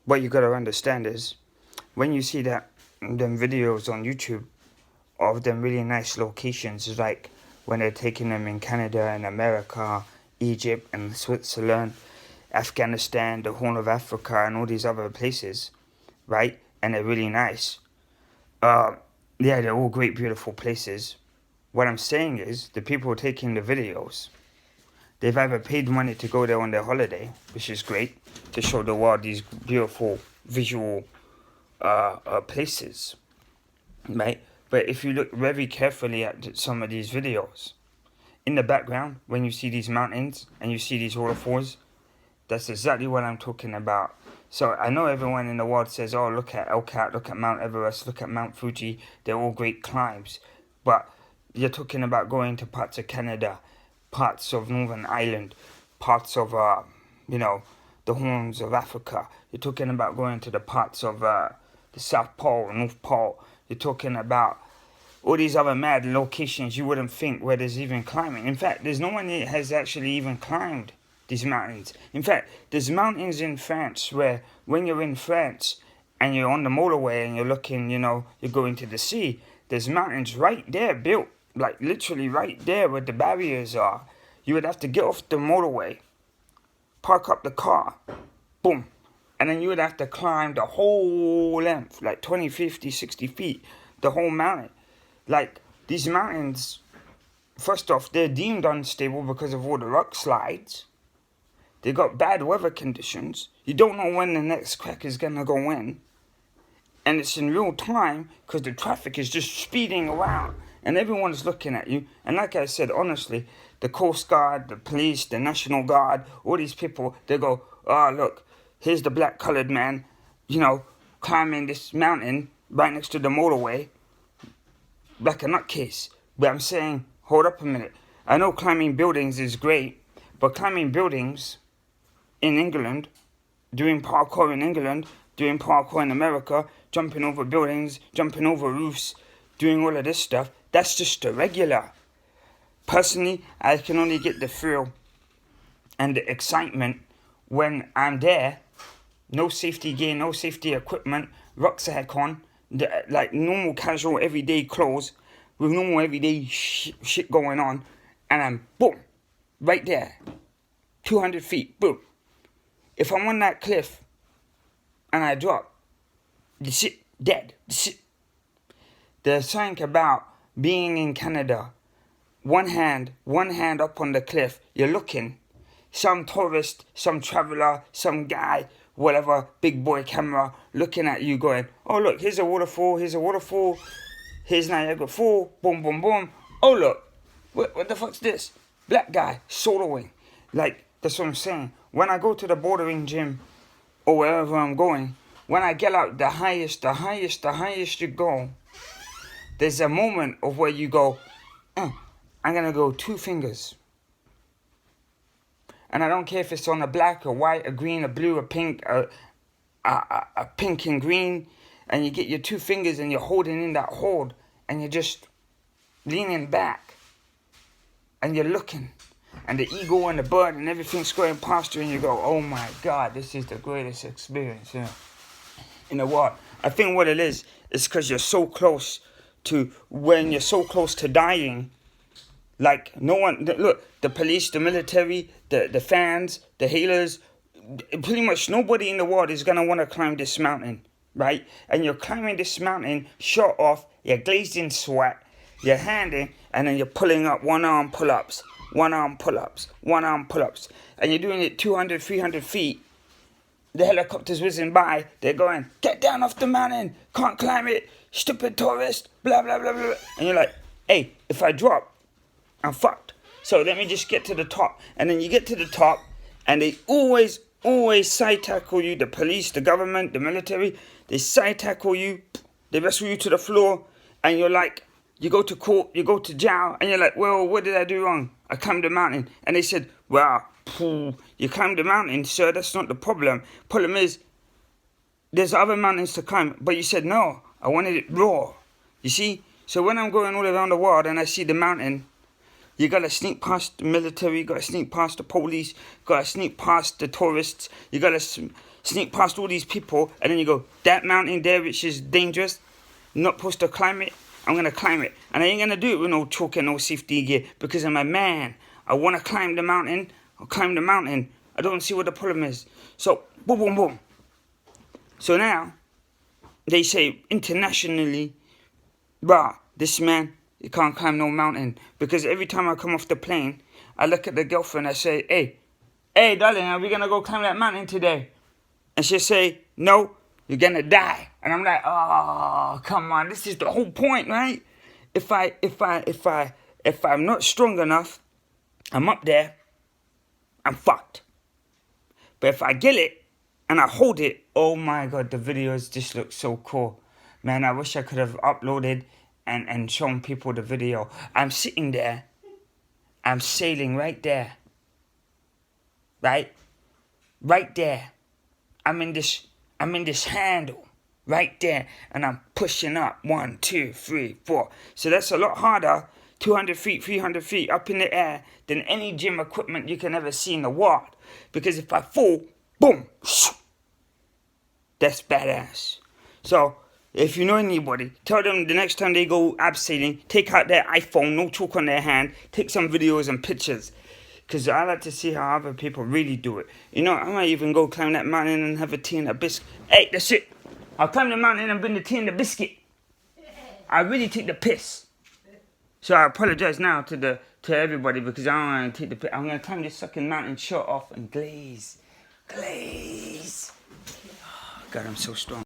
what you gotta understand is, when you see them videos on YouTube of them really nice locations, like when they're taking them in Canada and America, Egypt and Switzerland, Afghanistan, the Horn of Africa, and all these other places, right? And they're really nice. Uh, yeah, they're all great, beautiful places. What I'm saying is, the people taking the videos, they've either paid money to go there on their holiday, which is great, to show the world these beautiful visual places, right? But if you look very carefully at some of these videos, in the background, when you see these mountains and you see these waterfalls, that's exactly what I'm talking about. So I know everyone in the world says, oh, look at El Cap, look at Mount Everest, look at Mount Fuji. They're all great climbs. But you're talking about going to parts of Canada, parts of Northern Ireland, parts of, the Horns of Africa. You're talking about going to the parts of the South Pole, North Pole. You're talking about all these other mad locations you wouldn't think where there's even climbing. In fact, there's no one that has actually even climbed these mountains. In fact, there's mountains in France where when you're in France and you're on the motorway and you're looking, you're going to the sea, there's mountains right there built, like literally right there where the barriers are. You would have to get off the motorway, park up the car, boom, and then you would have to climb the whole length, like 20, 50, 60 feet, the whole mountain. Like, these mountains, first off, they're deemed unstable because of all the rock slides. They got bad weather conditions. You don't know when the next crack is gonna go in. And it's in real time because the traffic is just speeding around and everyone's looking at you. And like I said, honestly, the Coast Guard, the police, the National Guard, all these people, they go, oh, look, here's the black colored man, climbing this mountain right next to the motorway, like a nutcase. But I'm saying, hold up a minute. I know climbing buildings is great, but climbing buildings in England, doing parkour in England, doing parkour in America, jumping over buildings, jumping over roofs, doing all of this stuff, that's just irregular. Personally, I can only get the thrill and the excitement when I'm there. No safety gear, no safety equipment, rucksack on, like normal, casual, everyday clothes, with normal, everyday shit going on, and I'm, boom, right there, 200 feet, boom. If I'm on that cliff, and I drop, that's it, dead, that's it. There's something about being in Canada, one hand up on the cliff, you're looking, some tourist, some traveler, some guy, whatever, big boy camera, looking at you going, oh look, here's a waterfall, here's Niagara Falls, boom, boom, boom. Oh look, what the fuck's this? Black guy, soloing. Like, that's what I'm saying. When I go to the bouldering gym, or wherever I'm going, when I get out the highest you go, there's a moment of where you go, I'm gonna go 2 fingers. And I don't care if it's on a black, a white, a green, a blue, a pink, a pink and green, and you get your 2 fingers and you're holding in that hold, and you're just leaning back, and you're looking, and the eagle and the bird and everything's going past you, and you go, oh my God, this is the greatest experience in the world. I think what it is because you're so close to, when you're so close to dying, like, no one, look, the police, the military, the fans, the hailers, pretty much nobody in the world is going to want to climb this mountain, right? And you're climbing this mountain, short off, you're glazed in sweat, you're handing, and then you're pulling up one arm pull-ups, and you're doing it 200, 300 feet. The helicopter's whizzing by, they're going, get down off the mountain, can't climb it, stupid tourist, blah, blah, blah, blah. And you're like, hey, if I drop, I'm fucked. So let me just get to the top. And then you get to the top, and they always side tackle you. The police, the government, the military, they side tackle you. They wrestle you to the floor, and you're like, you go to court, you go to jail, and you're like, well, what did I do wrong? I climbed the mountain. And they said, well, you climbed the mountain, sir, that's not the problem. Problem is, there's other mountains to climb. But you said, no, I wanted it raw. You see? So when I'm going all around the world and I see the mountain, You gotta sneak past the military, you gotta sneak past the police, you gotta sneak past the tourists, you gotta sneak past all these people, and then you go, that mountain there which is dangerous, I'm not supposed to climb it, I'm gonna climb it. And I ain't gonna do it with no chalk and no safety gear, because I'm a man. I wanna climb the mountain, I'll climb the mountain. I don't see what the problem is. So, boom, boom, boom. So now, they say internationally, bruh, this man, he can't climb no mountain. Because every time I come off the plane, I look at the girlfriend, I say, hey, darling, are we gonna go climb that mountain today? And she'll say, no, you're gonna die. And I'm like, oh, come on, this is the whole point, right? If I'm not strong enough, I'm up there, I'm fucked. But if I get it and I hold it, oh my God, the videos just look so cool. Man, I wish I could have uploaded and shown people the video. I'm sitting there, I'm sailing right there. Right there. I'm in this handle right there, and I'm pushing up 1, 2, 3, 4. So that's a lot harder, 200 feet, 300 feet up in the air, than any gym equipment you can ever see in the world. Because if I fall, boom, that's badass. So if you know anybody, tell them the next time they go abseiling, take out their iPhone, no chalk on their hand, take some videos and pictures. Because I like to see how other people really do it. You know, I might even go climb that mountain and have a tea and a biscuit. Hey, that's it. I'll climb the mountain and bring the tea and the biscuit. I really take the piss. So I apologize now to everybody, because I don't want to take the piss. I'm going to climb this fucking mountain, shut off, and glaze. Glaze. Oh, God, I'm so strong.